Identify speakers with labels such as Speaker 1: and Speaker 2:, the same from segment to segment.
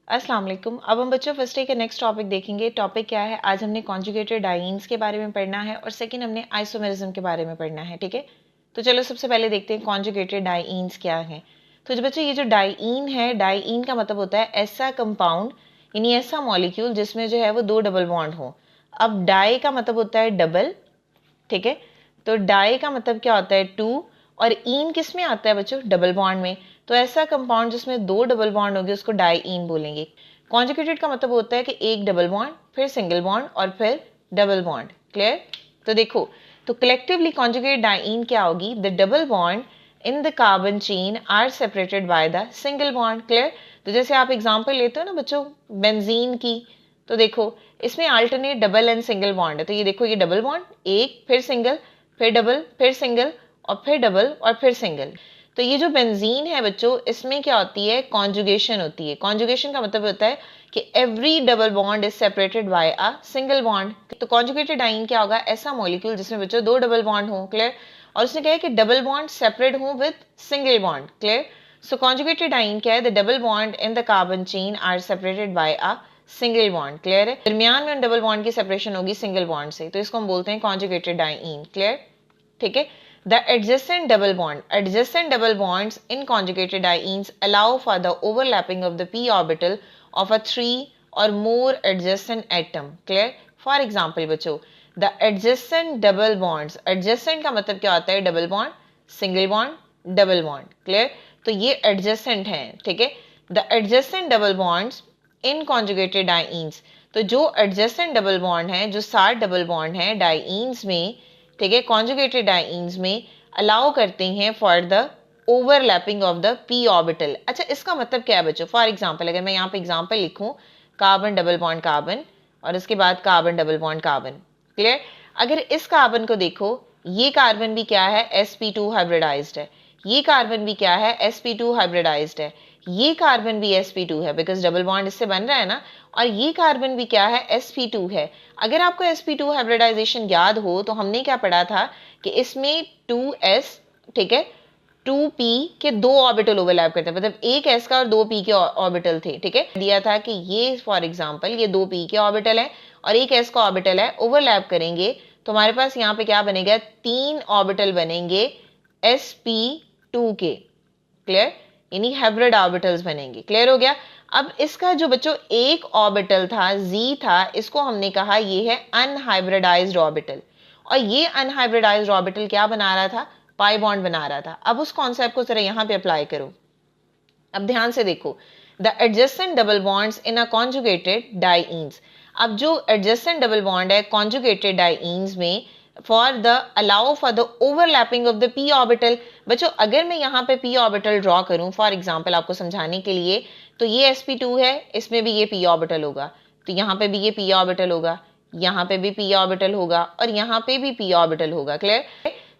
Speaker 1: अस्सलाम वालेकुम। अब हम बच्चों फर्स्ट डे का नेक्स्ट टॉपिक देखेंगे। टॉपिक क्या है? आज हमने कॉन्जुगेटेड डाइईन्स के बारे में पढ़ना है और सेकंड हमने आइसोमेरिज्म के बारे में पढ़ना है। ठीक है, तो चलो सबसे पहले देखते हैं कॉन्जुगेटेड डाइईन्स क्या है। तो जो बच्चों ये जो डाइईन है, डाइईन का मतलब होता है ऐसा कंपाउंड, यानी ऐसा मॉलिक्यूल जिसमें जो है वो दो डबल बॉन्ड हो। अब डाई का मतलब होता है डबल, ठीक है, तो डाई का मतलब क्या होता है टू, और ईन किस में आता है बच्चों? डबल बॉन्ड में। तो ऐसा कंपाउंड जिसमें दो डबल बॉन्ड होंगे उसको डाई ईन बोलेंगे। कॉन्जुगेटेड का मतलब होता है कि एक डबल बॉन्ड, फिर सिंगल बॉन्ड और फिर डबल बॉन्ड। क्लियर? तो देखो, तो कलेक्टिवली कॉन्जुगेट डाइईन क्या होगी? The double bond in the carbon chain are separated by the single bond. Clear? तो जैसे आप एग्जांपल लेते हो ना बच्चों बेंजीन की, तो देखो इसमें alternate double and single bond है। तो ये देखो, ये डबल बॉन्ड, एक, फिर सिंगल, फिर डबल, फिर सिंगल और फिर डबल और फिर सिंगल। तो ये जो बेंजीन है बच्चों, इसमें क्या होती है? कॉन्जुगेशन होती है। कॉन्जुगेशन का मतलब होता है कि every double bond is separated by a single bond. तो कॉन्जुगेटेड डाइईन क्या होगा? ऐसा मॉलिक्यूल जिसमें बच्चों दो डबल बॉन्ड हो। क्लियर? और उसने कहा है कि डबल बॉन्ड सेपरेट हो with single bond. Clear? So conjugated diene क्या है? The double bond in the carbon chain are separated by a single bond. Clear है? दरमियान में डबल बॉन्ड की सेपरेशन होगी सिंगल बॉन्ड से, तो इसको हम बोलते हैं कॉन्जुगेटेड डाइईन। क्लियर? ठीक है। The adjacent double bonds in conjugated dienes allow for the overlapping of the p orbital of a three or more adjacent atom. Clear? For example बच्चों, the adjacent double bonds, adjacent का मतलब क्या होता है? Double bond, single bond, double bond. Clear? तो ये adjacent है, ठीक है। The adjacent double bonds in conjugated dienes, तो जो एडजेसेंट डबल बॉन्ड है, जो सात डबल बॉन्ड है डाइईन्स में, ठीक है, कॉन्जुगेटेड डाइईन्स में अलाउ करते हैं for the overlapping of the p orbital. अच्छा, इसका मतलब क्या है बच्चों? फॉर एग्जांपल अगर मैं यहाँ पे एग्जांपल लिखूं, कार्बन डबल बॉन्ड कार्बन और उसके बाद carbon double bond carbon. Clear? अगर इस कार्बन को देखो, ये कार्बन भी क्या है? sp2 हाइब्रिडाइज्ड है। ये कार्बन भी क्या है? sp2 हाइब्रिडाइज्ड है। ये कार्बन भी sp2 है, बिकॉज डबल बॉन्ड इससे बन रहा है ना। और ये कार्बन भी क्या है? sp2 है। अगर आपको sp2 हाइब्रिडाइजेशन याद हो तो हमने क्या पढ़ा था कि इसमें 2s, ठीक है, 2p के दो ऑर्बिटल ओवरलैप करते हैं, मतलब एक s का और दो p के ऑर्बिटल थे। ठीक है, दिया था कि ये फॉर एग्जांपल ये दो p के ऑर्बिटल है और एक s का ऑर्बिटल है, ओवरलैप करेंगे तो हमारे पास यहाँ पे क्या बनेगा? तीन ऑर्बिटल बनेंगे sp2 के। क्लियर? यानी हाइब्रिड ऑर्बिटल्स बनेंगे। क्लियर हो गया? अब इसका जो बच्चों एक ऑर्बिटल था, z था, इसको हमने कहा ये है अनहाइब्रिडाइज्ड ऑर्बिटल। और ये अनहाइब्रिडाइज्ड ऑर्बिटल क्या बना रहा था? पाई बॉन्ड बना रहा था। अब उस कॉन्सेप्ट को जरा यहां पे अप्लाई करो। अब ध्यान से देखो, the adjacent double bonds in a conjugated dienes. अब जो एडजेसेंट डबल बॉन्ड है कॉन्जुगेटेड डाइईन्स में, for the allow for the overlapping of the p orbital. बच्चों अगर मैं यहाँ पे पी ऑर्बिटल ड्रॉ करूं फॉर एग्जांपल आपको समझाने के लिए, तो ये sp2 है, इसमें भी ये पी ऑर्बिटल होगा, तो यहाँ पे भी ये पी ऑर्बिटल होगा, यहाँ पे भी पी ऑर्बिटल होगा और यहाँ पे भी पी ऑर्बिटल होगा। क्लियर?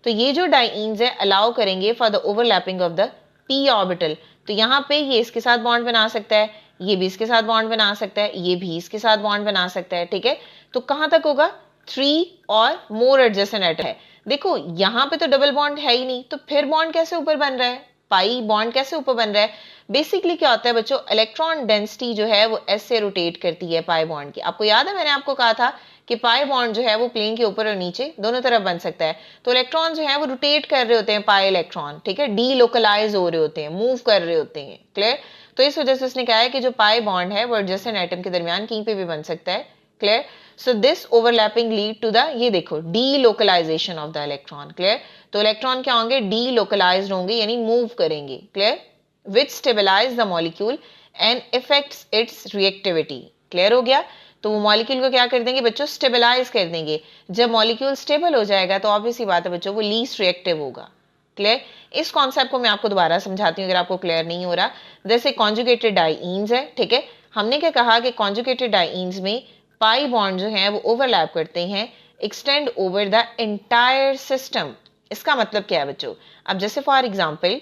Speaker 1: तो ये जो डाइईन्स है अलाउ करेंगे for the overlapping of the p orbital. तो यहाँ पे ये इसके साथ बॉन्ड बना सकता है, ये भी इसके साथ बॉन्ड बना सकता है, ये भी इसके साथ बॉन्ड बना सकता है। ठीक है, तो कहां तक होगा? थ्री और मोर एडजेसेंट एटम है। देखो यहाँ पे तो डबल बॉन्ड है ही नहीं, तो फिर बॉन्ड कैसे ऊपर बन रहा है? पाई बॉन्ड कैसे ऊपर बन रहा है? बेसिकली क्या होता है बच्चों, इलेक्ट्रॉन डेंसिटी जो है वो एस से रोटेट करती है पाई बॉन्ड की। आपको याद है मैंने आपको कहा था कि पाई बॉन्ड जो है वो प्लेन के ऊपर और नीचे दोनों तरफ बन सकता है। तो इलेक्ट्रॉन जो है वो रोटेट कर रहे होते हैं, पाई इलेक्ट्रॉन, ठीक है, डीलोकलाइज हो रहे होते हैं, मूव कर रहे होते हैं। क्लियर? तो इस वजह से उसने कहा है कि जो पाई बॉन्ड है वो एडजेसेंट एटम के दरमियान कहीं पे भी बन सकता है। Clear? So this overlapping lead to the, ये देखो, delocalisation of the electron. Clear? तो इलेक्ट्रॉन क्या होंगे? डीलोकलाइज्ड होंगे, यानी मूव करेंगे। Clear? Which stabilise the molecule and effects its reactivity. Clear हो गया? तो वो मॉलिक्यूल को क्या कर देंगे बच्चों? स्टेबलाइज कर देंगे। जब मॉलिक्यूल स्टेबल हो जाएगा तो ऑब्वियसली बात है बच्चों वो लीस्ट रिएक्टिव होगा। क्लियर? इस कॉन्सेप्ट को मैं आपको दोबारा समझाती हूँ अगर आपको क्लियर नहीं हो रहा। जैसे कॉन्जुगेटेड डाइईन्स है, ठीक है, हमने क्या कहा कि कॉन्जुगेटेड डाइईन्स में पाई बॉन्ड जो है वो ओवरलैप करते हैं, extend over the entire system. इसका मतलब क्या है बच्चों? अब जैसे फॉर एग्जाम्पल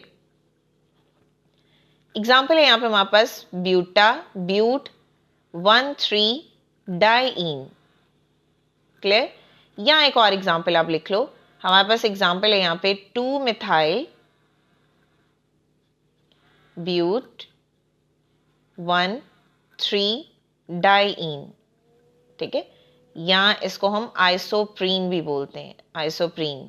Speaker 1: है यहाँ पे हमारे पास ब्यूटा, ब्यूट 1,3 डाइईन। क्लियर? यहाँ एक और एग्जाम्पल आप लिख लो, हमारे पास एग्जाम्पल है यहाँ पे 2 मिथाइल ब्यूट 1 3 डाइईन, ठीक है, या इसको हम आइसोप्रीन भी बोलते हैं, आइसोप्रीन।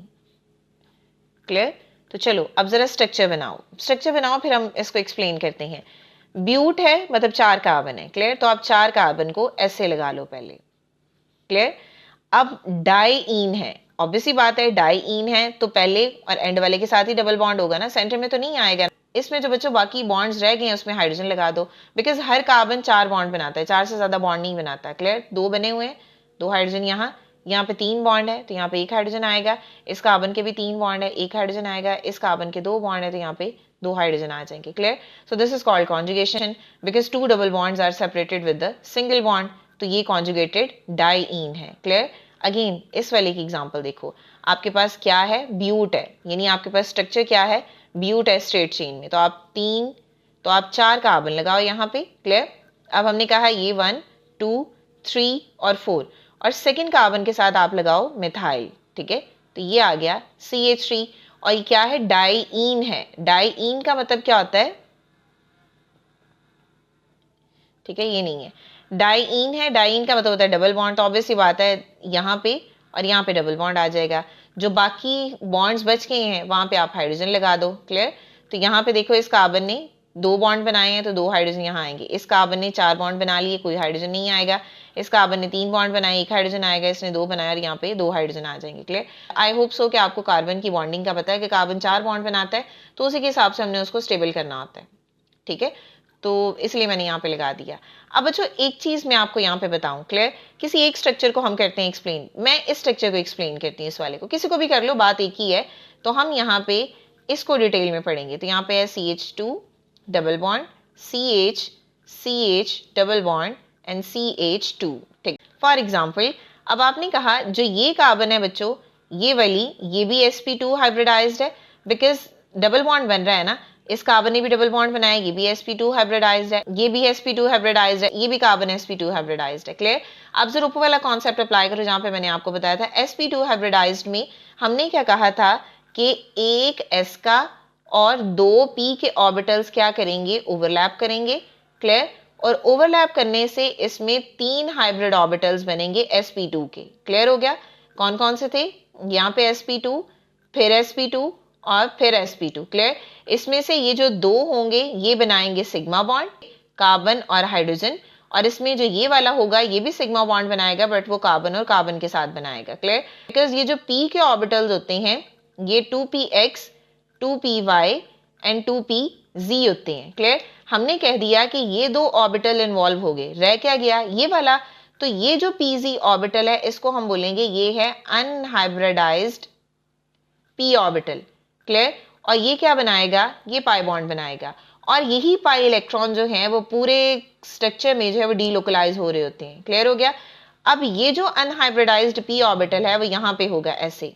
Speaker 1: क्लियर? तो चलो अब जरा स्ट्रक्चर बनाओ, फिर हम इसको एक्सप्लेन करते हैं। ब्यूट है मतलब 4 कार्बन है, क्लियर? तो आप 4 कार्बन को ऐसे लगा लो पहले, क्लियर? अब डाइईन है, ऑब्वियसली बात है डाइईन है तो पहले और एंड वाले के साथ ही डबल बॉन्ड होगा ना, सेंटर में तो नहीं आएगा। इसमें जो बच्चों बाकी बॉन्ड्स रह गए हैं उसमें हाइड्रोजन लगा दो, बिकॉज हर कार्बन 4 बॉन्ड बनाता है, 4 से ज्यादा बॉन्ड नहीं बनाता है। क्लियर? 2 बने हुए हैं, 2 हाइड्रोजन यहाँ पे 3 बॉन्ड है तो यहाँ पे 1 हाइड्रोजन आएगा, इस कार्बन के भी 3 बॉन्ड है, 1 हाइड्रोजन आएगा, इस कार्बन के 2 बॉन्ड है तो यहाँ पे 2 हाइड्रोजन आ जाएंगे। Clear? So this is called conjugation because 2 double bonds are separated with the single bond, तो ये कॉन्जुगेटेड डाइईन है। क्लियर? अगेन इस वाले की एग्जांपल देखो, आपके पास क्या है, ब्यूट है, यानी आपके पास स्ट्रक्चर क्या है, ब्यूट है स्ट्रेट चेन में, तो आप 4 कार्बन लगाओ यहाँ पे। क्लियर? अब हमने कहा ये 1 2 3 और 4, और सेकेंड कार्बन के साथ आप लगाओ मिथाइल, ठीक है, तो ये आ गया CH3, और ये क्या है, डाइईन है। डाइईन का मतलब क्या होता है, ठीक है, ये नहीं है, डाइईन है, डाइईन का मतलब होता है डबल बॉन्ड, तो ऑब्वियसली बात है यहाँ पे और यहाँ पे डबल बॉन्ड आ जाएगा, जो बाकी बॉन्ड्स बच गए हैं वहां पे आप हाइड्रोजन लगा दो। क्लियर? तो यहाँ पे देखो इस कार्बन ने 2 बॉन्ड बनाए हैं तो 2 हाइड्रोजन यहाँ आएंगे, इस कार्बन ने 4 बॉन्ड बना लिए, कोई हाइड्रोजन नहीं आएगा, इस कार्बन ने 3 बॉन्ड बनाए, 1 हाइड्रोजन आएगा, इसने 2 बनाया और यहाँ पे 2 हाइड्रोजन आ जाएंगे। क्लियर? आई होप सो कि आपको कार्बन की बॉन्डिंग का पता है कि कार्बन 4 बॉन्ड बनाता है तो उसी के हिसाब से हमने उसको स्टेबल करना होता है, ठीक है, तो इसलिए मैंने यहाँ पे लगा दिया। अब बच्चों एक चीज मैं आपको यहाँ पे बताऊं, क्लियर? किसी एक स्ट्रक्चर को हम करते हैं एक्सप्लेन, मैं इस स्ट्रक्चर को एक्सप्लेन करती हूँ, इस वाले को, किसी को भी कर लो, बात एक ही है, तो हम यहाँ पे इसको डिटेल में पढ़ेंगे। तो यहाँ पे है CH2 double bond, CH double bond and CH2, ठीक। फॉर एग्जाम्पल अब आपने कहा जो ये कार्बन है बच्चों, ये वाली, ये भी sp2 हाइब्रिडाइज्ड है, बिकॉज डबल बॉन्ड बन रहा है ना, इस कार्बन ने भी डबल बॉन्ड बनाया, ये भी sp2 हाइब्रिडाइज्ड है, ये भी sp2 हाइब्रिडाइज्ड है, ये भी कार्बन sp2 हाइब्रिडाइज्ड है। क्लियर? अब जरा ऊपर वाला कॉन्सेप्ट अप्लाई करो जहां पे मैंने आपको बताया था sp2 हाइब्रिडाइज्ड में हमने क्या कहा था कि एक s का और 2 p के ऑर्बिटल्स क्या करेंगे, ओवरलैप करेंगे। क्लियर? और ओवरलैप करने से इसमें 3 हाइब्रिड ऑर्बिटल्स बनेंगे sp2 के। क्लियर हो गया? कौन कौन से थे, यहाँ पे sp2, फिर sp2 और फिर sp2। क्लियर? इसमें से ये जो 2 होंगे ये बनाएंगे सिग्मा बॉन्ड, कार्बन और हाइड्रोजन, और इसमें जो ये वाला होगा ये भी सिग्मा बॉन्ड बनाएगा बट वो कार्बन और कार्बन के साथ बनाएगा। क्लियर? बिकॉज ये जो p के ऑर्बिटल्स होते हैं ये 2px 2py एंड 2pz होते हैं। क्लियर? हमने कह दिया कि ये 2 ऑर्बिटल इन्वॉल्व हो गए, रह क्या गया, ये वाला, तो ये जो pz ऑर्बिटल है इसको हम बोलेंगे ये है अनहाइब्रिडाइज्ड p ऑर्बिटल। क्लियर? और ये क्या बनाएगा, ये पाई बॉन्ड बनाएगा, और यही पाई इलेक्ट्रॉन जो है वो पूरे स्ट्रक्चर में जो है वो डीलोकलाइज हो रहे होते हैं। क्लियर हो गया? अब ये जो अनहाइब्रिडाइज्ड p ऑर्बिटल है वो यहाँ पे होगा ऐसे,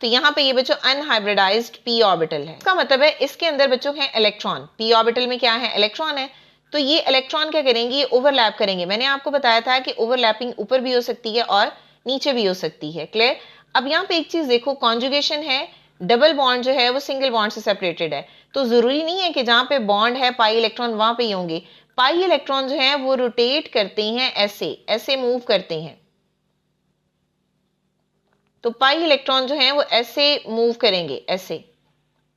Speaker 1: तो यहाँ पे ये बच्चों अनहाइब्रिडाइज्ड p ऑर्बिटल है, इसका मतलब है इसके अंदर बच्चों है इलेक्ट्रॉन, p ऑर्बिटल में क्या है, इलेक्ट्रॉन है, तो ये इलेक्ट्रॉन क्या करेंगे, ये ओवरलैप करेंगे। मैंने आपको बताया था कि ओवरलैपिंग ऊपर भी हो सकती है और नीचे भी हो सकती है। क्लियर? अब यहाँ पे एक चीज देखो, कॉन्जुगेशन है, डबल बॉन्ड जो है वो सिंगल बॉन्ड से सेपरेटेड है, तो जरूरी नहीं है कि जहां पे बॉन्ड है पाई इलेक्ट्रॉन वहां पे ही होंगे, पाई इलेक्ट्रॉन जो है वो रोटेट करते हैं, ऐसे मूव करते हैं, तो पाई इलेक्ट्रॉन जो है वो ऐसे मूव करेंगे, ऐसे,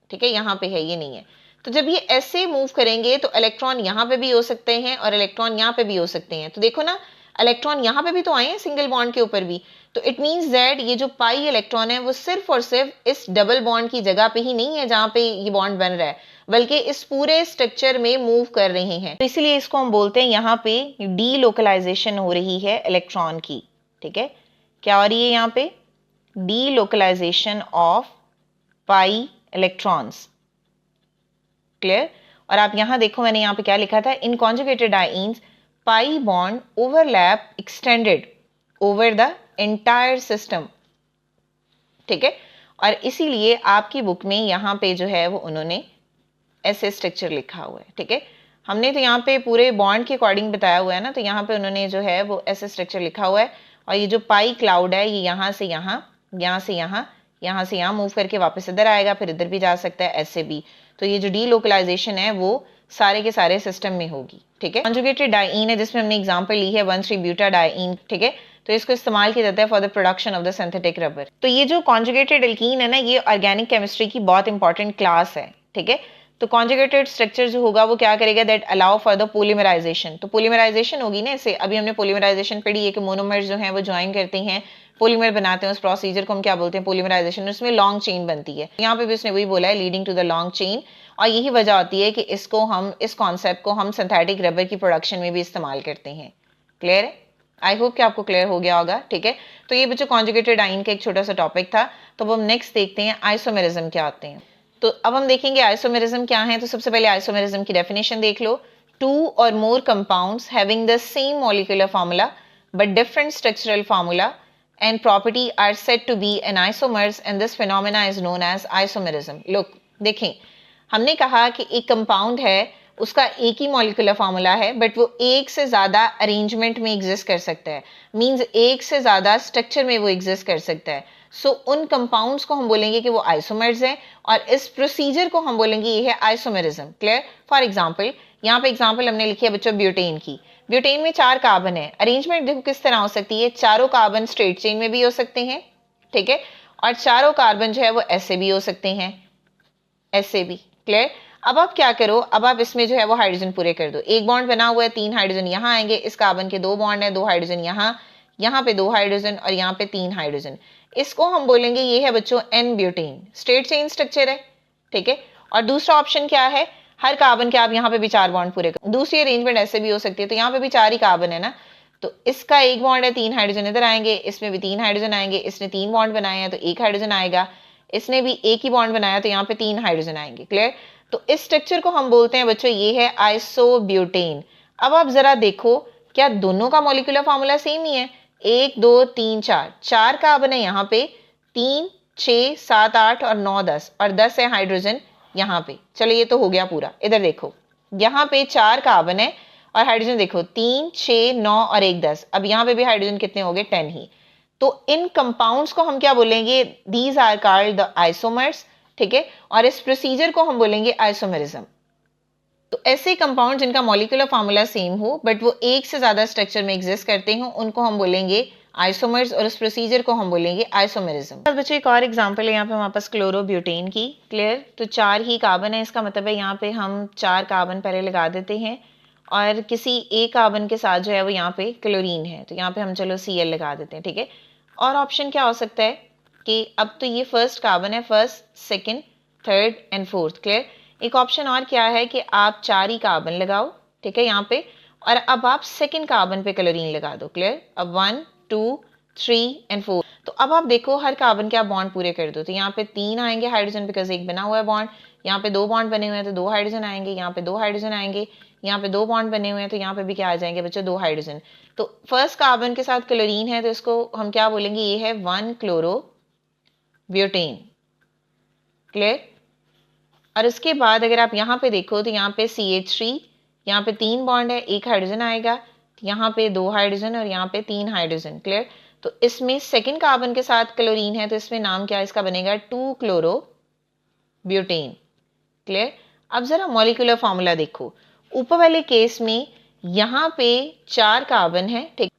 Speaker 1: ठीक है, यहाँ पे है, ये नहीं है, तो जब ये ऐसे मूव करेंगे तो इलेक्ट्रॉन यहाँ पे भी हो सकते हैं और इलेक्ट्रॉन यहाँ पे भी हो सकते हैं, तो देखो ना इलेक्ट्रॉन यहाँ पे भी तो आए हैं सिंगल बॉन्ड के ऊपर भी, तो इट मींस दैट ये जो पाई इलेक्ट्रॉन है वो सिर्फ और सिर्फ इस डबल बॉन्ड की जगह पे ही नहीं है जहां पे ये बॉन्ड बन रहा है, बल्कि इस पूरे स्ट्रक्चर में मूव कर रहे हैं, तो इसीलिए इसको हम बोलते हैं यहाँ पे डीलोकलाइजेशन हो रही है इलेक्ट्रॉन की। ठीक है, क्या हो रही है यहाँ पे, delocalisation of pi electrons. Clear? और आप यहां देखो मैंने यहाँ पे क्या लिखा था, in conjugated dienes pi bond overlap extended over the entire system. ठीक है, और इसीलिए आपकी बुक में यहाँ पे जो है वो उन्होंने ऐसे स्ट्रक्चर लिखा हुआ है। ठीक है, हमने तो यहाँ पे पूरे बॉन्ड के अकॉर्डिंग बताया हुआ है ना, तो यहाँ पे उन्होंने जो है वो ऐसे स्ट्रक्चर लिखा हुआ है, और ये जो पाई क्लाउड है ये यहाँ से यहाँ, यहाँ से यहाँ, यहाँ से यहाँ मूव करके वापस इधर आएगा, फिर इधर भी जा सकता है, ऐसे भी। तो ये जो डीलोकलाइजेशन है वो सारे के सारे सिस्टम में होगी, ठीक है। कॉन्जुगेटेड डाइईन है जिसमें हमने एग्जांपल ली है 1,3-ब्यूटाडाइईन, ठीक है। तो इसको इस्तेमाल किया जाता है for the production of the synthetic rubber. तो ये जो कॉन्जुगेटेड एल्कीन है ना, ये ऑर्गेनिक केमिस्ट्री की बहुत इंपॉर्टेंट क्लास है, ठीक है। तो कॉन्जुगेटेड स्ट्रक्चर जो होगा वो क्या करेगा, that allow for the polymerisation. तो पोलीमराइजेशन होगी ना इससे, अभी हमने पोलीमराइजेशन पढ़ी है कि मोनोमर्स जो है वो ज्वाइन करते हैं, पॉलीमर बनाते हैं, उस प्रोसीजर को हम क्या बोलते हैं, पोलीमराइजेशन। उसमें लॉन्ग चेन बनती है, यहाँ पे भी उसने वही बोला है, leading to the long chain. और यही वजह होती है कि इसको हम, इस कॉन्सेप्ट को हम सिंथेटिक रबर की प्रोडक्शन में भी इस्तेमाल करते हैं। क्लियर है? आई होप कि आपको क्लियर हो गया होगा, ठीक है। तो ये बच्चों कॉन्जुगेटेड आइन का एक छोटा सा टॉपिक था। तो अब हम नेक्स्ट देखते हैं आइसोमेरिज्म क्या होते हैं। तो अब हम देखेंगे आइसोमेरिज्म क्या है। तो सबसे पहले आइसोमेरिज्म की डेफिनेशन देख लो। 2 or more compounds having the same molecular formula but different structural formula and property are said to be an isomers and this phenomena is known as isomerism. Look, देखें, हमने कहा कि एक कंपाउंड है, उसका एक ही मॉलिक्यूलर फार्मूला है but वो एक से ज़्यादा अरेंजमेंट में एग्जिस्ट कर सकता है, मींस एक से ज़्यादा स्ट्रक्चर में वो एग्जिस्ट कर सकता है। सो उन कंपाउंड्स को हम बोलेंगे कि वो आइसोमर्स हैं और इस प्रोसीजर को हम बोलेंगे ये है आइसोमेरिज्म। क्लियर? फॉर एग्जांपल, यहाँ पे एग्जांपल हमने लिखी है बच्चों ब्यूटेन की। ब्यूटेन में 4 कार्बन है, अरेंजमेंट देखो किस तरह हो सकती है, चारों कार्बन स्ट्रेट चेन में भी हो सकते हैं, ठीक है, और चारों कार्बन जो है वो ऐसे भी हो सकते हैं, ऐसे भी। क्लियर? अब आप क्या करो, अब आप इसमें जो है वो हाइड्रोजन पूरे कर दो। एक बॉन्ड बना हुआ है, 3 हाइड्रोजन यहाँ आएंगे, इस कार्बन के 2 बॉन्ड है, 2 हाइड्रोजन यहाँ, यहाँ पे 2 हाइड्रोजन और यहाँ पे 3 हाइड्रोजन। इसको हम बोलेंगे ये है बच्चों n butane, straight chain structure है, ठीक है। और दूसरा ऑप्शन क्या है, हर कार्बन के आप यहाँ पे भी 4 बॉन्ड पूरे करो। दूसरी अरेंजमेंट ऐसे भी हो सकती है, तो यहाँ पे भी 4 ही कार्बन है ना, तो इसका एक बॉन्ड है, 3 हाइड्रोजन इधर आएंगे, इसमें भी 3 हाइड्रोजन आएंगे, इसने 3 बॉन्ड बनाए हैं तो 1 हाइड्रोजन आएगा, इसने भी एक ही बॉन्ड बनाया तो यहाँ पे 3 हाइड्रोजन आएंगे। क्लियर? तो इस स्ट्रक्चर को हम बोलते हैं बच्चों ये है आइसोब्यूटेन। अब आप जरा देखो, क्या दोनों का मॉलिक्यूलर फार्मूला सेम ही है? 1 2 3 4, 4 कार्बन है यहाँ पे, 3 6 7 8 और 9 10 और 10 है हाइड्रोजन यहाँ पे। चलो ये तो हो गया पूरा। इधर देखो, यहाँ पे 4 कार्बन है और हाइड्रोजन देखो 3 6 9 और 1 10। अब यहाँ पे भी हाइड्रोजन कितने हो गए, 10 ही। तो इन कंपाउंड्स को हम क्या बोलेंगे, these are called the isomers, ठीक है। और इस प्रोसीजर को हम बोलेंगे आइसोमेरिज्म। तो ऐसे कंपाउंड जिनका मॉलिक्यूलर फार्मूला सेम हो बट वो एक से ज्यादा स्ट्रक्चर में एग्जिस्ट करते हो, उनको हम बोलेंगे आइसोमर्स और उस प्रोसीजर को हम बोलेंगे आइसोमेरिज्म। बच्चों एक और एग्जांपल है यहाँ पे हमारे पास क्लोरोब्यूटेन की। क्लियर? तो 4 ही कार्बन है, इसका मतलब है यहाँ पे हम 4 कार्बन पहले लगा देते हैं और किसी एक कार्बन के साथ जो है वो यहाँ पे क्लोरीन है, तो यहाँ पे हम चलो Cl लगा देते हैं, ठीक है। और ऑप्शन क्या हो सकता है कि अब तो ये फर्स्ट कार्बन है, first second third and fourth. Clear? एक ऑप्शन और क्या है कि आप 4 ही कार्बन लगाओ, ठीक है, यहाँ पे, और अब आप सेकंड कार्बन पे क्लोरीन लगा दो। क्लियर? अब 1 2 3 एंड 4। तो अब आप देखो हर कार्बन के आप बॉन्ड पूरे कर दो, तो यहाँ पे 3 आएंगे हाइड्रोजन बिकॉज एक बना हुआ है बॉन्ड, यहाँ पे 2 बॉन्ड बने हुए हैं तो 2 हाइड्रोजन आएंगे, यहाँ पे 2 हाइड्रोजन आएंगे, यहाँ पे 2 बॉन्ड बने हुए हैं तो यहाँ पे भी क्या आ जाएंगे बच्चों, 2 हाइड्रोजन। तो फर्स्ट कार्बन के साथ क्लोरीन है तो इसको हम क्या बोलेंगे, ये है 1 क्लोरोब्यूटेन। क्लियर? और उसके बाद अगर आप यहाँ पे देखो तो यहाँ पे CH3, यहाँ पे 3 बॉन्ड है, 1 हाइड्रोजन आएगा, यहाँ पे 2 हाइड्रोजन और यहाँ पे 3 हाइड्रोजन। क्लियर? तो इसमें सेकंड कार्बन के साथ क्लोरीन है तो इसमें नाम क्या इसका बनेगा, 2 क्लोरोब्यूटेन। क्लियर? अब जरा मॉलिक्यूलर फॉर्मूला देखो, ऊपर वाले केस में यहाँ पे 4 कार्बन है, ठीक,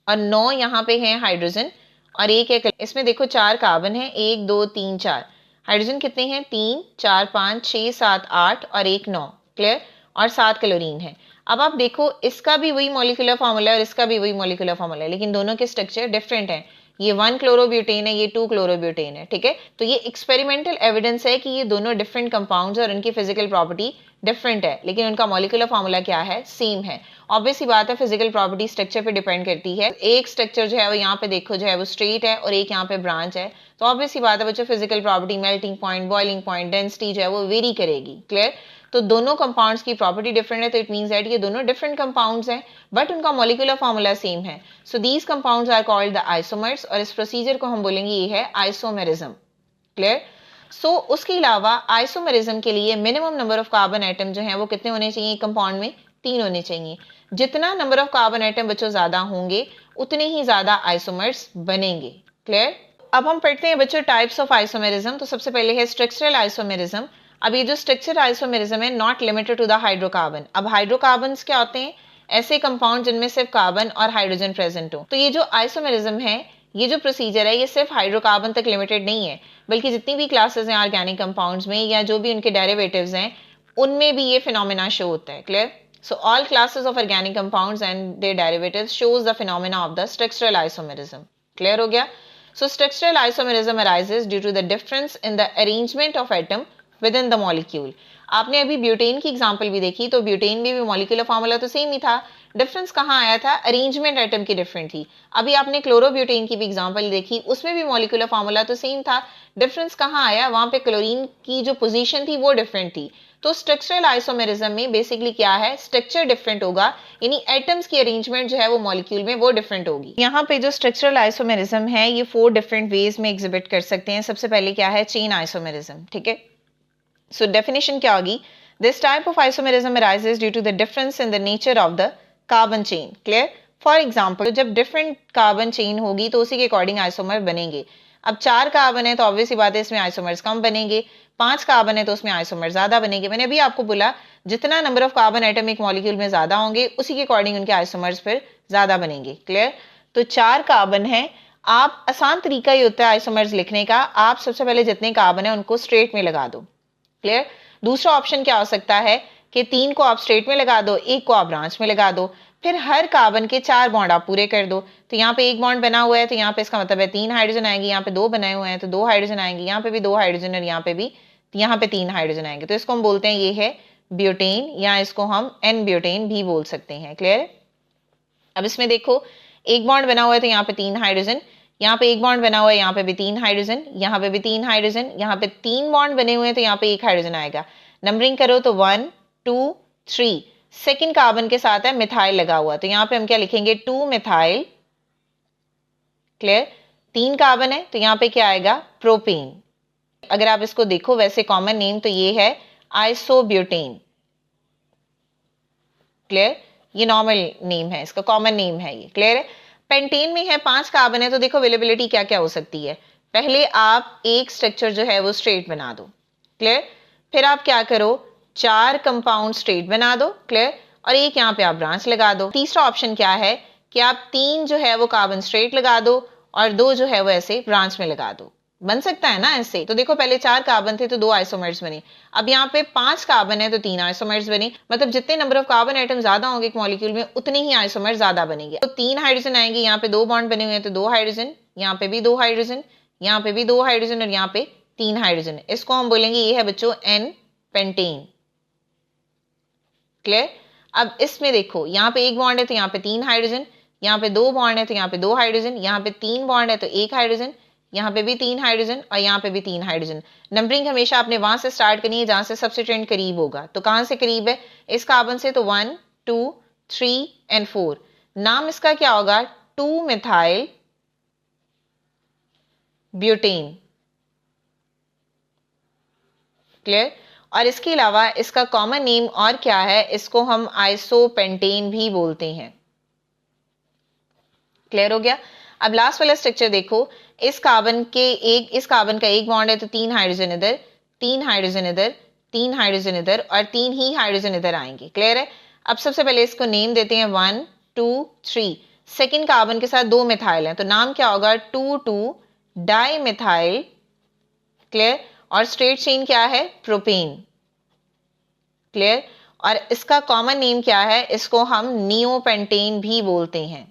Speaker 1: और 9 यहाँ पे है हाइड्रोजन और एक है, इसमें देखो 4 कार्बन है, 1 2 3 4, हाइड्रोजन कितने हैं, 3 4 5 6 7 8 और 1 9। क्लियर? और 7 क्लोरीन है। अब आप देखो इसका भी वही मॉलिक्यूलर फॉर्मूला है और इसका भी वही मॉलिक्यूलर फॉर्मूला है, लेकिन दोनों के स्ट्रक्चर डिफरेंट हैं। ये 1 क्लोरोब्यूटेन है, ये 2 क्लोरोब्यूटेन है, ठीक है। तो ये एक्सपेरिमेंटल एविडेंस है कि ये दोनों डिफरेंट कंपाउंड्स और उनकी फिजिकल प्रॉपर्टी डिफरेंट है, लेकिन उनका मॉलिक्यूलर फॉर्मूला क्या है, सेम है। ऑब्वियस ही बात है, फिजिकल प्रॉपर्टी स्ट्रक्चर पे डिपेंड करती है। एक स्ट्रक्चर जो है वो यहाँ पे देखो जो है वो स्ट्रेट है और एक यहाँ पे ब्रांच है, तो ऑब्वियस ही बात है बच्चों, physical property, melting point, boiling point, density जो है वो वेरी करेगी। क्लियर? तो दोनों कंपाउंड्स की प्रॉपर्टी डिफरेंट है, तो इट मींस दैट ये दोनों डिफरेंट कंपाउंड्स हैं बट उनका मॉलिक्यूलर फॉर्मूला सेम है। So these compounds are called the isomers और इस प्रोसीजर को हम बोलेंगे ये है आइसोमेरिज्म। क्लियर? सो उसके अलावा आइसोमेरिज्म के लिए minimum number of carbon atom जो है वो कितने होने चाहिए, कंपाउंड में 3 होने चाहिए। जितना नंबर ऑफ कार्बन एटम बच्चों ज्यादा होंगे उतने ही ज्यादा आइसोमर्स बनेंगे। क्लियर? अब हम पढ़ते हैं बच्चों टाइप्स ऑफ आइसोमेरिज्म। तो सबसे पहले है स्ट्रक्चरल आइसोमेरिज्म। अब ये जो स्ट्रक्चर आइसोमेरिज्म है not limited to the hydrocarbon. अब हाइड्रोकार्बन्स क्या होते हैं? ऐसे कंपाउंड जिनमें सिर्फ कार्बन और हाइड्रोजन प्रेजेंट हो। तो ये जो आइसोमेरिज्म है, ये जो प्रोसीजर है, ये सिर्फ हाइड्रोकार्बन तक लिमिटेड नहीं है, बल्कि जितनी भी क्लासेस हैं ऑर्गेनिक कंपाउंड्स में या जो भी उनके डेरिवेटिव्स हैं उनमें भी ये फिनोमेना शो होता है। Clear? So all classes of organic compounds and their derivatives shows the phenomena of the structural isomerism. Clear हो गया? So structural isomerism arises due to the difference in the arrangement of atom within the molecule. आपने अभी butane की example भी देखी, तो butane में भी मॉलिक्यूलर फार्मूला तो सेम ही था, डिफरेंस कहाँ आया था? अरेंजमेंट एटम की डिफरेंट थी। अभी आपने क्लोरोब्यूटेन की भी एग्जांपल देखी, उसमें भी मॉलिक्यूलर फार्मूला तो सेम था, डिफरेंस कहाँ आया? वहां पे क्लोरीन की जो पोजीशन थी वो डिफरेंट थी। तो स्ट्रक्चरल आइसोमेरिज्म में बेसिकली क्या है? स्ट्रक्चर डिफरेंट होगा, यानी एटम्स की अरेंजमेंट जो है वो मॉलिक्यूल में वो डिफरेंट होगी। यहाँ पे जो स्ट्रक्चरल आइसोमेरिज्म है ये 4 डिफरेंट वेज में एग्जिबिट कर सकते हैं। सबसे पहले क्या है? Chain isomerism. ठीक है, सो डेफिनेशन क्या होगी? This type of isomerism arises due to the difference in the nature of the carbon chain. Clear? For example, जब डिफरेंट कार्बन चेन होगी तो उसी के अकॉर्डिंग आइसोमर बनेंगे। अब 4 कार्बन है तो ऑब्वियस सी बात है इसमें आइसोमर्स कम बनेंगे, 5 कार्बन है तो उसमें आइसोमर ज्यादा बनेंगे। मैंने अभी आपको बोला जितना नंबर ऑफ कार्बन एटम एक मॉलिक्यूल में ज्यादा होंगे उसी के अकॉर्डिंग उनके आइसोमर्स फिर ज्यादा बनेंगे। क्लियर? तो 4 कार्बन है, आप आसान तरीका ही होता है आइसोमर्स लिखने का, आप सबसे पहले जितने कार्बन है उनको स्ट्रेट में लगा दो। क्लियर? दूसरा ऑप्शन क्या हो सकता है कि 3 को आप स्ट्रेट में लगा दो, 1 को आप ब्रांच में लगा दो, फिर हर कार्बन के 4 बॉन्ड आप पूरे कर दो। तो यहाँ पे 1 बॉन्ड बना हुआ है तो यहाँ पे इसका मतलब है 3 हाइड्रोजन आएंगे, यहाँ पे 2 बनाए हुए हैं तो 2 हाइड्रोजन आएंगे, यहाँ पे भी 2 हाइड्रोजन और यहाँ पे 3 हाइड्रोजन आएंगे। तो इसको हम बोलते हैं ये है ब्यूटेन, या इसको हम एन ब्यूटेन भी बोल सकते हैं। क्लियर? अब इसमें देखो 1 बॉन्ड बना हुआ है तो यहाँ पे 3 हाइड्रोजन, यहाँ पे 1 बॉन्ड बना हुआ है यहाँ पे भी 3 हाइड्रोजन, यहाँ पे भी 3 हाइड्रोजन, यहाँ पे 3 बॉन्ड बने हुए हैं तो यहाँ पे 1 हाइड्रोजन आएगा। नंबरिंग करो तो 1 2 3। सेकेंड कार्बन के साथ है मिथाइल लगा हुआ, तो यहाँ पे हम क्या लिखेंगे? 2 मिथाइल। क्लियर? 3 कार्बन है तो यहाँ पे क्या आएगा? प्रोपेन। अगर आप इसको देखो वैसे कॉमन नेम तो ये है आइसोब्यूटेन। क्लियर? ये नॉर्मल नेम है, इसका कॉमन नेम है ये। क्लियर है? पेंटेन में है 5 कार्बन है तो देखो अवेलेबिलिटी क्या क्या हो सकती है। पहले आप एक स्ट्रक्चर जो है वो स्ट्रेट बना दो। क्लियर? फिर आप क्या करो? 4 कंपाउंड स्ट्रेट बना दो। क्लियर? और एक यहाँ पे आप ब्रांच लगा दो। तीसरा ऑप्शन क्या है कि आप 3 जो है वो कार्बन स्ट्रेट लगा दो और 2 जो है वो ऐसे ब्रांच में लगा दो। बन सकता है ना ऐसे? तो देखो पहले 4 कार्बन थे तो 2 आइसोमर्स बने, अब यहाँ पे 5 कार्बन है तो 3 आइसोमर्स बने। मतलब जितने नंबर ऑफ कार्बन आइटम ज्यादा होंगे एक मॉलिक्यूल में उतने ही आइसोमर ज्यादा बनेंगे। तो 3 हाइड्रोजन आएंगे, यहाँ पे 2 बॉन्ड बने हुए हैं तो 2 हाइड्रोजन, यहाँ पे भी 2 हाइड्रोजन, यहाँ पे भी 2 हाइड्रोजन और यहाँ पे 3 हाइड्रोजन। इसको हम बोलेंगे ये है बच्चों एन पेंटेन। क्लियर? अब इसमें देखो यहाँ पे 1 बॉन्ड है तो यहाँ पे 3 हाइड्रोजन, यहाँ पे 2 बॉन्ड है तो यहाँ पे 2 हाइड्रोजन, यहाँ पे 3 बॉन्ड है तो 1 हाइड्रोजन, यहाँ पे भी 3 हाइड्रोजन और यहाँ पे भी 3 हाइड्रोजन। नंबरिंग हमेशा आपने वहां से स्टार्ट करनी है जहां से सबस्टिट्यूएंट करीब होगा। तो कहां से करीब है? इस कार्बन से तो 1 2 3 एंड 4। नाम इसका क्या होगा? 2 मिथाइल ब्यूटेन। क्लियर? और इसके अलावा इसका कॉमन नेम और क्या है? इसको हम आइसोपेंटेन भी बोलते हैं। क्लियर हो गया? अब लास्ट वाला स्ट्रक्चर देखो, इस कार्बन का 1 बॉन्ड है तो 3 हाइड्रोजन इधर, 3 हाइड्रोजन इधर, 3 हाइड्रोजन इधर और 3 ही हाइड्रोजन इधर आएंगे। क्लियर है? अब सबसे पहले इसको नेम देते हैं 1 2 3। सेकेंड कार्बन के साथ 2 मिथाइल है तो नाम क्या होगा? 2 2 डाई मिथाइल। क्लियर? और स्ट्रेट चेन क्या है? प्रोपेन। क्लियर? और इसका कॉमन नेम क्या है? इसको हम नियोपेंटेन भी बोलते हैं।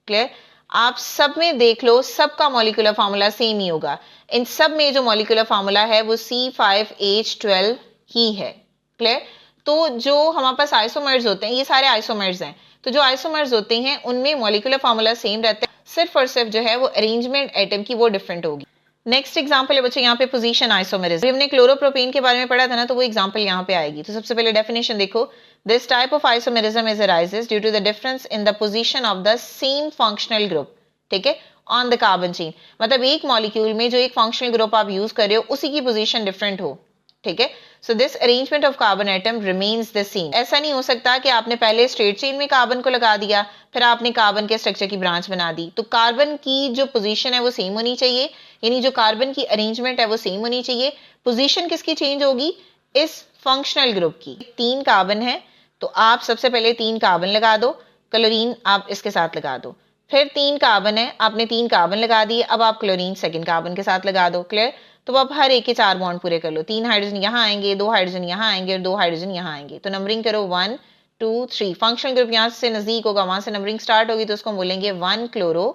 Speaker 1: क्लियर? आप सब में देख लो, सबका मॉलिक्यूलर फार्मूला सेम ही होगा। इन सब में जो मॉलिक्यूलर फार्मूला है वो C5H12 ही है। क्लियर? तो जो हमारे पास आइसोमर्स होते हैं ये सारे आइसोमर्स हैं, तो जो आइसोमर्स होते हैं उनमें मॉलिक्यूलर फार्मूला सेम रहता है, सिर्फ और सिर्फ जो है वो अरेंजमेंट एटम की वो डिफरेंट होगी। नेक्स्ट एग्जांपल है बच्चे यहाँ पे पोजीशन आइसोमेरिज्म। हमने क्लोरोप्रोपेन के बारे में पढ़ा था ना, तो वो एग्जांपल यहाँ पे आएगी। तो सबसे पहले डेफिनेशन देखो, this type of isomerism is arises due to the difference in the position of the same functional group. ठीक है? ऑन द कार्बन चेन, मतलब एक मॉलिक्यूल में जो एक फंक्शनल ग्रुप आप यूज कर रहे हो उसी की पोजीशन डिफरेंट हो। ठीक है? So this arrangement of carbon atom remains the same. ऐसा नहीं हो सकता कि आपने पहले स्ट्रेट चेन में कार्बन को लगा दिया फिर आपने कार्बन के स्ट्रक्चर की ब्रांच बना दी। तो कार्बन की जो पोजीशन है वो सेम होनी चाहिए, यानी जो कार्बन की अरेंजमेंट है वो सेम होनी चाहिए। पोजीशन किसकी चेंज होगी? इस फंक्शनल ग्रुप की। 3 कार्बन है तो आप सबसे पहले 3 कार्बन लगा दो, क्लोरीन आप इसके साथ लगा दो। फिर 3 कार्बन है, आपने 3 कार्बन लगा दिए, अब आप क्लोरीन सेकंड कार्बन के साथ लगा दो। क्लियर? तो आप हर एक के 4 बॉन्ड पूरे कर लो। 3 हाइड्रोजन यहाँ आएंगे, 2 हाइड्रोजन यहाँ आएंगे और 2 हाइड्रोजन यहाँ आएंगे। तो नंबरिंग करो 1 2 3। फंक्शनल ग्रुप यहाँ से नजदीक होगा, वहां से नंबरिंग स्टार्ट होगी, तो उसको हम बोलेंगे 1 क्लोरो।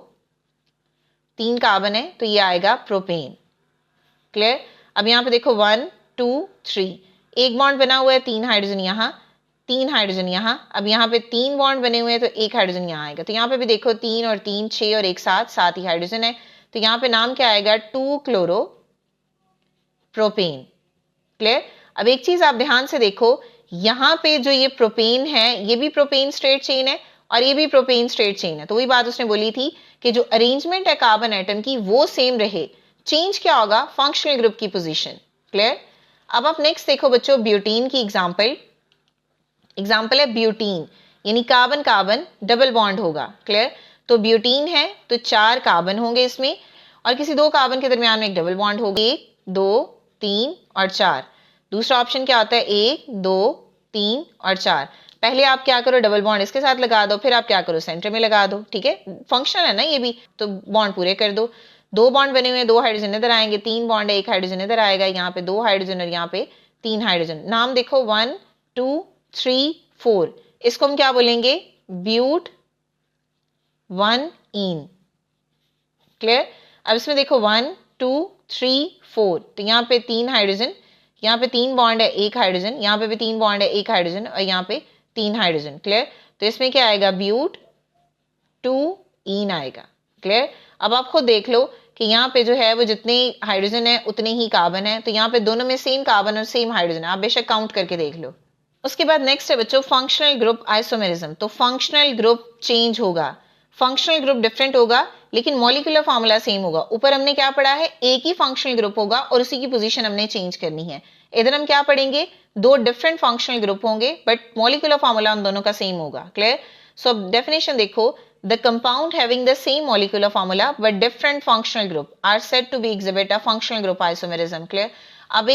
Speaker 1: 3 कार्बन है तो ये आएगा प्रोपेन। क्लियर? अब यहाँ पे देखो 1 2 3, एक बॉन्ड बना हुआ है, 3 हाइड्रोजन यहाँ, 3 हाइड्रोजन यहाँ। अब यहाँ पे 3 बॉन्ड बने हुए हैं तो 1 हाइड्रोजन यहाँ आएगा। तो यहाँ पे भी देखो 3 और 3 6 और 1 7 ही हाइड्रोजन है। तो यहाँ पे नाम क्या आएगा? 2 क्लोरो प्रोपेन। क्लियर? अब एक चीज आप ध्यान से देखो, यहाँ पे जो ये प्रोपेन है ये भी प्रोपेन स्ट्रेट चेन है और ये भी प्रोपेन स्ट्रेट चेन है। तो वही बात उसने बोली थी कि जो अरेंजमेंट है कार्बन एटम की वो सेम रहे, चेंज क्या होगा? फंक्शनल ग्रुप की पोजीशन। क्लियर? अब आप नेक्स्ट देखो बच्चों ब्यूटीन की एग्जाम्पल है ब्यूटीन, यानी कार्बन कार्बन डबल बॉन्ड होगा। क्लियर? तो ब्यूटीन है तो 4 कार्बन होंगे इसमें और किसी 2 कार्बन के दरमियान में एक डबल बॉन्ड होगी, 1 2 3 और 4। दूसरा ऑप्शन क्या होता है? 1 2 3 और 4। पहले आप क्या करो? डबल बॉन्ड इसके साथ लगा दो, फिर आप क्या करो? सेंटर में लगा दो। ठीक है, फंक्शन है ना ये भी, तो बॉन्ड पूरे कर दो। 2 बॉन्ड बने हुए हैं, 2 हाइड्रोजन इधर आएंगे, 3 बॉन्ड है, 1 हाइड्रोजन इधर आएगा, यहाँ पे 2 हाइड्रोजन और यहाँ पे 3 हाइड्रोजन। नाम देखो 1 2 3 4, इसको हम क्या बोलेंगे? But 1 ene. क्लियर? अब इसमें देखो 1 2 3 4, तो यहाँ पे 3 हाइड्रोजन, यहाँ पे 3 बॉन्ड है, 1 हाइड्रोजन, यहाँ पे भी 3 बॉन्ड है, 1 हाइड्रोजन और यहाँ पे 3 हाइड्रोजन। क्लियर? तो इसमें क्या आएगा? ब्यूट 2 इन आएगा। क्लियर? अब आप खुद देख लो कि यहाँ पे जो है वो जितने हाइड्रोजन है उतने ही कार्बन है, तो यहाँ पे दोनों में सेम कार्बन और सेम हाइड्रोजन है, आप बेशक काउंट करके देख लो। उसके बाद नेक्स्ट है बच्चों फंक्शनल ग्रुप आइसोमेरिज्म। तो फंक्शनल ग्रुप चेंज होगा, फंक्शनल ग्रुप डिफरेंट होगा लेकिन मॉलिक्यूलर फॉर्मूला सेम होगा। ऊपर हमने क्या पढ़ा है? एक ही फंक्शनल ग्रुप होगा और उसी की पोजीशन हमने चेंज करनी है। इधर हम क्या पढ़ेंगे? 2 डिफरेंट फंक्शनल ग्रुप होंगे बट मॉलिक्यूलर फॉर्मूला उन दोनों का सेम होगा। क्लियर? सो अब डेफिनेशन देखो, the compound having the same molecular formula but different functional group are said to be exhibit a functional group isomerism. Clear? अब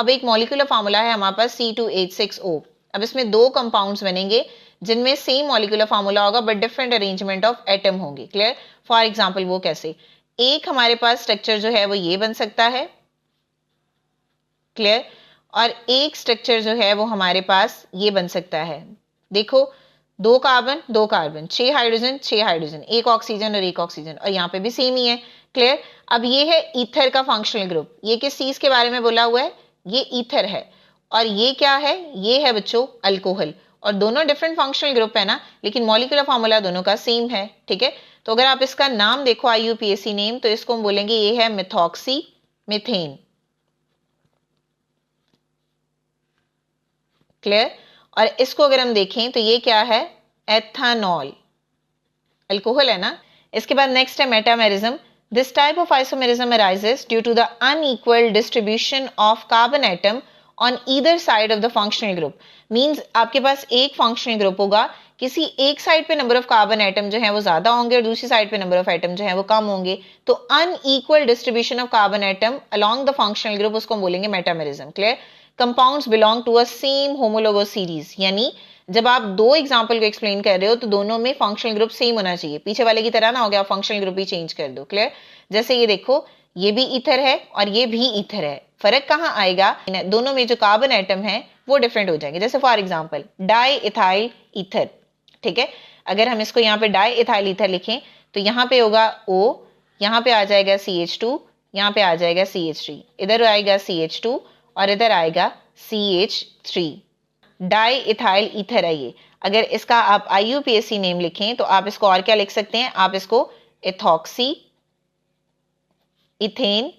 Speaker 1: एक मॉलिक्यूलर फॉर्मूला है हमारे पास C2H6O। अब इसमें 2 कंपाउंड्स बनेंगे जिनमें सेम मॉलिक्यूलर फॉर्मूला होगा but different arrangement of atom होंगे। क्लियर? फॉर एग्जांपल वो कैसे? एक हमारे पास स्ट्रक्चर जो है वो ये बन सकता है। क्लियर? और एक स्ट्रक्चर जो है वो हमारे पास ये बन सकता है। देखो 2 carbon 2 carbon, 6 hydrogen 6 hydrogen, 1 oxygen और 1 ऑक्सीजन और यहाँ पे भी सेम ही है। क्लियर? अब ये है ईथर का फंक्शनल ग्रुप। ये किस चीज के बारे में बोला हुआ है? ये ईथर है। और ये क्या है? ये है बच्चों अल्कोहल। और दोनों डिफरेंट फंक्शनल ग्रुप है ना, लेकिन मॉलिक्यूलर फॉर्मूला दोनों का सेम है। ठीक है, तो अगर आप इसका नाम देखो IUPAC नेम, तो इसको हम बोलेंगे ये है मिथॉक्सी मीथेन। क्लियर? और इसको अगर हम देखें तो ये क्या है? एथानॉल, अल्कोहल है ना। इसके बाद नेक्स्ट है metamerism. This type of isomerism arises due to the unequal distribution of carbon atom on either side of the functional group. Means आपके पास एक फंक्शनल ग्रुप होगा, किसी एक साइड पे नंबर ऑफ कार्बन एटम जो है वो ज्यादा होंगे और दूसरी साइड पे नंबर ऑफ एटम जो है वो कम होंगे। तो unequal distribution of carbon atom along the functional group, उसको हम बोलेंगे metamerism. Clear? Compounds belong to a same homologous series, यानी जब आप 2 एग्जाम्पल को एक्सप्लेन कर रहे हो तो दोनों में फंक्शनल ग्रुप सेम होना चाहिए, पीछे वाले की तरह ना हो गया फंक्शनल ग्रुप ही चेंज कर दो। क्लियर? जैसे ये देखो, ये भी ईथर है और ये भी ईथर है। फर्क कहाँ आएगा? दोनों में जो कार्बन एटम है वो डिफरेंट हो जाएंगे। जैसे for example di ethyl ether. ठीक है, अगर हम इसको यहाँ पे डाई इथाइल ईथर लिखें तो यहाँ पे होगा O, यहाँ पे आ जाएगा CH2, यहाँ पे आ जाएगा CH3, इधर आएगा CH2 और इधर आएगा CH3। डाई इथाइल ईथर है ये। अगर इसका आप IUPAC नेम लिखें तो आप इसको और क्या लिख सकते हैं? आप इसको एथॉक्सी इथेन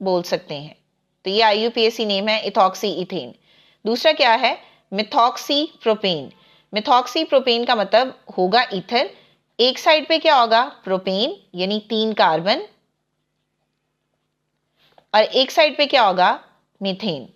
Speaker 1: बोल सकते हैं। तो ये IUPAC नेम है, इथॉक्सी इथेन। दूसरा क्या है? Methoxy propane. मिथॉक्सी प्रोपेन का मतलब होगा ईथर, एक साइड पे क्या होगा? प्रोपेन यानी 3 कार्बन, और एक साइड पे क्या होगा? मीथेन।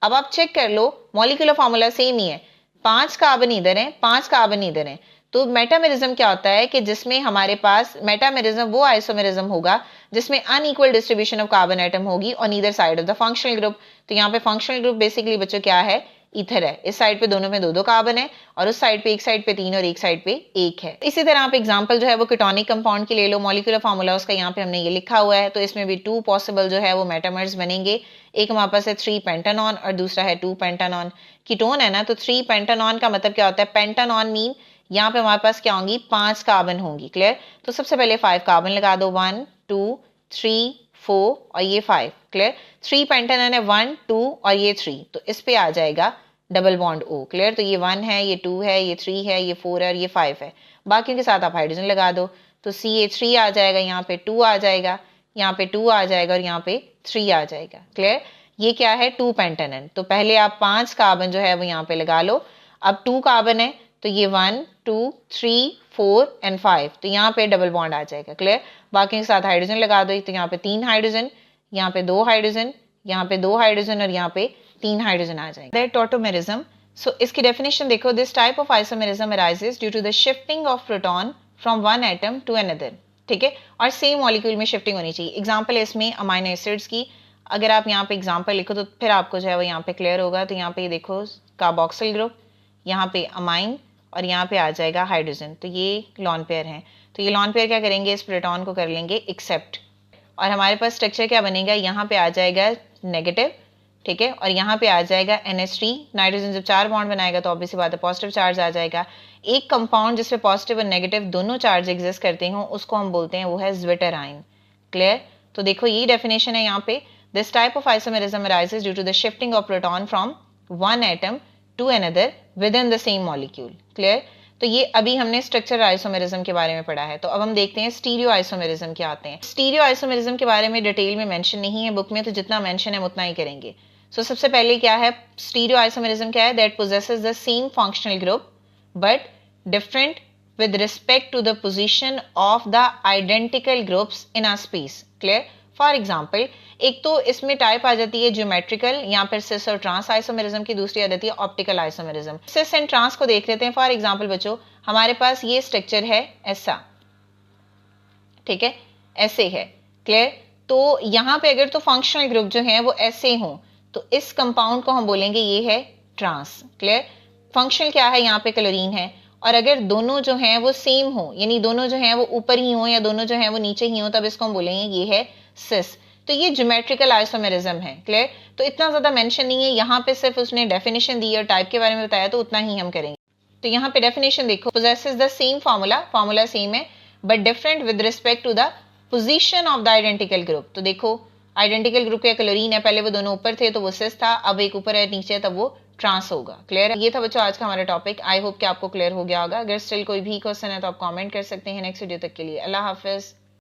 Speaker 1: अब आप चेक कर लो, मॉलिक्यूलर फॉर्मूला सेम ही है, 5 कार्बन इधर है 5 कार्बन इधर है, तो मेटामेरिज्म क्या होता है कि जिसमें हमारे पास मेटामेरिज्म वो आइसोमेरिज्म होगा जिसमें unequal distribution of carbon atom होगी on either side of the functional group. तो यहाँ पे फंक्शनल ग्रुप बेसिकली बच्चों क्या है, ईथर है। इस साइड पे दोनों में दो दो कार्बन है और उस साइड पे एक साइड पे 3 और एक साइड पे 1 है। इसी तरह आप एग्जांपल जो है वो कीटोनिक कंपाउंड की ले लो, मॉलिक्यूलर फार्मूला उसका यहाँ पे हमने ये लिखा हुआ है। तो इसमें भी 2 पॉसिबल जो है वो मेटामर्स बनेंगे। एक हमारे पास है 3 पेंटानॉन और दूसरा है 2 पेंटानॉन। कीटोन है ना, तो 3 पेंटानॉन का मतलब क्या होता है, पेंटानॉन मीन यहाँ पे हमारे पास क्या होंगी, 5 कार्बन होंगी। क्लियर। तो सबसे पहले 5 कार्बन लगा दो, 1 2 3 4 और ये 5। क्लियर। 3 पेंटानॉन है, 1 2 और ये 3, तो इस पे आ जाएगा डबल बॉन्ड O। क्लियर। तो ये 1 है, ये 2 है, ये 3 है, ये 4 है और ये 5 है। बाकियों के साथ आप हाइड्रोजन लगा दो, तो CH3 आ जाएगा, यहाँ पे 2 आ जाएगा, यहाँ पे 2 आ जाएगा और यहाँ पे 3 आ जाएगा। क्लियर। ये क्या है, 2 पेंटानॉन। तो पहले आप 5 कार्बन जो है वो यहाँ पे लगा लो। अब 2 कार्बन है तो ये 1 2 3 4 एंड 5, तो यहाँ पे डबल बॉन्ड आ जाएगा। क्लियर। बाकी के साथ हाइड्रोजन लगा दो, तो यहाँ पे 3 हाइड्रोजन, यहाँ पे 2 हाइड्रोजन, यहाँ पे 2 हाइड्रोजन और यहाँ पे 3 हाइड्रोजन आ जाएंगे। टॉटोमेरिज्म, सो इसकी डेफिनेशन देखो, this type of isomerism arises due to the shifting of proton from one atom to another. ठीक है, और सेम मॉलिक्यूल में शिफ्टिंग होनी चाहिए। एग्जांपल है इसमें अमाइनो एसिड्स की। अगर आप यहाँ पे एग्जांपल लिखो तो फिर आपको जो है वो यहाँ पे क्लियर होगा। तो यहाँ पे देखो कार्बोक्सिल ग्रुप, यहाँ पे अमाइन और यहाँ पे आ जाएगा हाइड्रोजन। तो ये लॉन पेयर हैं। तो ये लॉन पेयर क्या करेंगे, इस प्रोटॉन को कर लेंगे एक्सेप्ट और हमारे पास स्ट्रक्चर क्या बनेगा, यहाँ पे आ जाएगा नेगेटिव। ठीक है, और यहाँ पे आ जाएगा NH3। नाइट्रोजन जब 4 बॉन्ड बनाएगा तो ऑब्वियसली बात है पॉजिटिव चार्ज आ जाएगा। एक कंपाउंड जिसपे पॉजिटिव और नेगेटिव दोनों चार्ज एग्जिस्ट करते हो उसको हम बोलते हैं वो है ज्विटराइन। क्लियर। तो देखो यही डेफिनेशन है यहाँ पे, this type of isomerism arises due to the shifting of proton from one atom to another within the same molecule. Clear. तो ये अभी हमने स्ट्रक्चरल आइसोमेरिज्म के बारे में पढ़ा है। तो अब हम देखते हैं स्टीरियो आइसोमेरिज्म क्या आते हैं। स्टीरियो आइसोमेरिज्म के बारे में डिटेल में मेंशन नहीं है बुक में, तो जितना मेंशन है उतना ही करेंगे। सो सबसे पहले क्या है, स्टीरियो आइसोमेरिज्म क्या है, that possesses the same functional group but different with respect to the position of the identical groups in a space. Clear. For example, एक तो इसमें टाइप आ जाती है ज्योमेट्रिकल या फिर सिस और ट्रांस आइसोमेरिज्म की, दूसरी आ जाती है optical isomerism. Cis and trans को देख लेते हैं। फॉर एग्जाम्पल बच्चों, हमारे पास ये स्ट्रक्चर है ऐसा, ठीक है, ऐसे है। क्लियर। तो यहाँ पे अगर तो फंक्शनल ग्रुप जो है वो ऐसे हो तो इस कंपाउंड को हम बोलेंगे ये है ट्रांस। क्लियर। फंक्शनल क्या है, यहाँ पे क्लोरीन है। और अगर दोनों जो हैं वो सेम हो, यानी दोनों जो हैं वो ऊपर ही हो या दोनों जो हैं वो नीचे ही हो, तब इसको हम बोलेंगे ये है सिस। तो ये ज्योमेट्रिकल आइसोमेरिज्म है। क्लियर। तो इतना ज्यादा मेंशन नहीं है यहाँ पे, सिर्फ उसने डेफिनेशन दी और टाइप के बारे में बताया, तो उतना ही हम करेंगे। तो यहाँ पे डेफिनेशन देखो, possesses the same formula same है but different with respect to the position of the identical group. तो देखो आइडेंटिकल ग्रुप क्या क्लोरीन है, पहले वो दोनों ऊपर थे तो वो सिस था, अब एक ऊपर है नीचे तब वो ट्रांस होगा। क्लियर है। ये था बच्चों आज का हमारा टॉपिक। आई होप कि आपको क्लियर हो गया होगा। अगर स्टिल कोई भी क्वेश्चन है तो आप कमेंट कर सकते हैं। नेक्स्ट वीडियो तक के लिए अल्लाह हाफिज।